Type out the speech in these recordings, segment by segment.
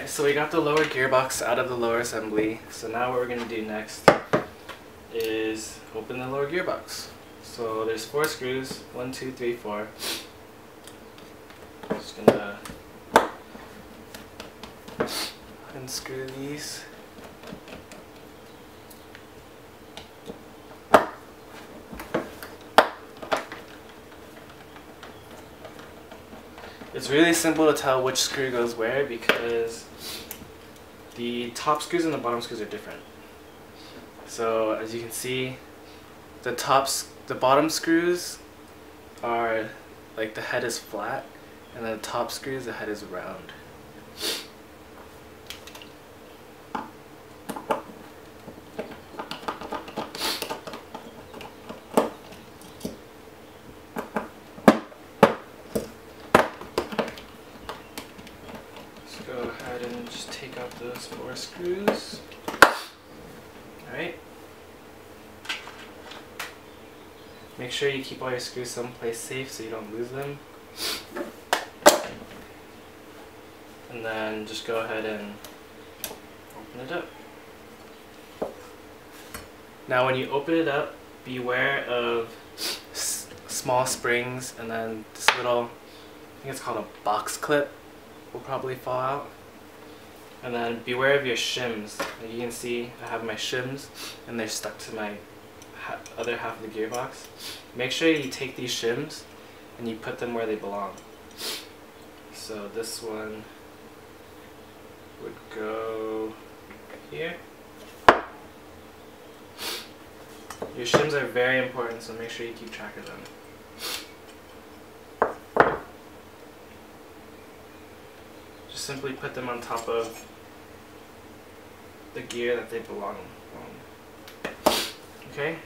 Alright, so we got the lower gearbox out of the lower assembly. So now what we're going to do next is open the lower gearbox. So there's 4 screws, 1, 2, 3, 4. Just gonna unscrew these. It's really simple to tell which screw goes where because the top screws and the bottom screws are different. So as you can see, the bottom screws are like the head is flat, and the top screws the head is round. Go ahead and just take out those 4 screws. Alright. Make sure you keep all your screws someplace safe so you don't lose them. And then just go ahead and open it up. Now when you open it up, beware of small springs, and then this little, I think it's called a box clip, will probably fall out. And then beware of your shims. Like you can see, I have my shims and they're stuck to my other half of the gearbox. Make sure you take these shims and you put them where they belong. So this one would go here. Your shims are very important, so make sure you keep track of them. Just simply put them on top of the gear that they belong on. Okay,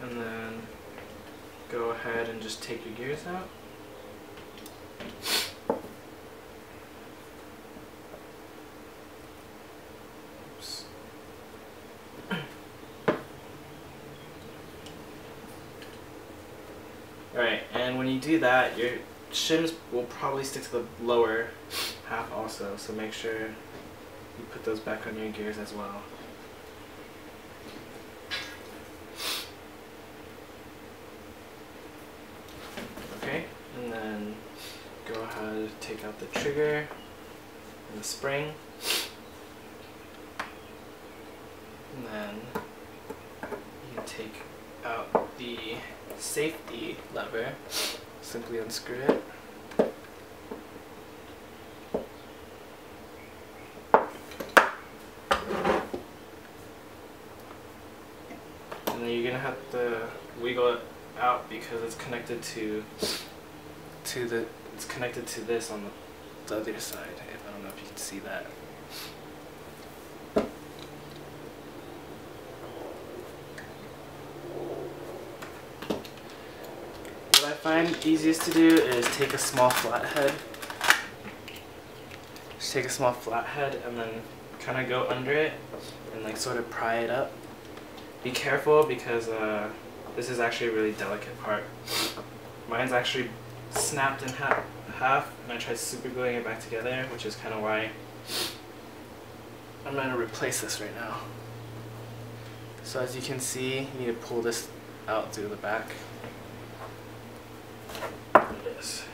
and then go ahead and just take your gears out. Oops. Alright, and when you do that, your shims will probably stick to the lower half also, so make sure you put those back on your gears as well. Okay, and then go ahead and take out the trigger and the spring, and then you can take out the safety lever. Simply unscrew it. And then you're gonna have to wiggle it out because it's connected to this on the other side. I don't know if you can see that. What I find easiest to do is take a small flathead. Just take a small flathead and then kind of go under it and like sort of pry it up. Be careful because this is actually a really delicate part. Mine's actually snapped in half, and I tried super gluing it back together, which is kind of why I'm going to replace this right now. So as you can see, you need to pull this out through the back. There it is.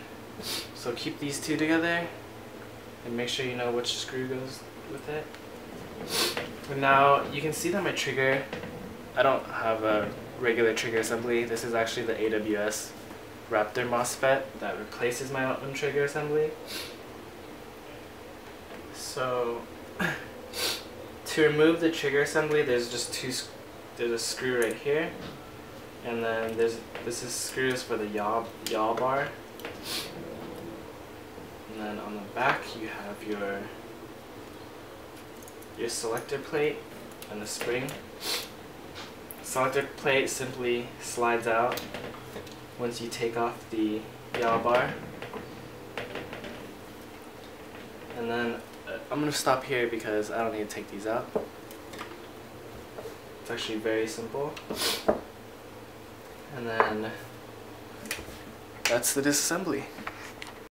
So keep these two together and make sure you know which screw goes with it. And now you can see that my trigger, I don't have a regular trigger assembly. This is actually the AWS Raptor MOSFET that replaces my own trigger assembly. So to remove the trigger assembly, there's just there's a screw right here, and then this is screws for the Yaw Bar, and then on the back you have your selector plate and the spring. Selector plate simply slides out once you take off the Yaw Bar. And then I'm going to stop here because I don't need to take these out. It's actually very simple. And then that's the disassembly.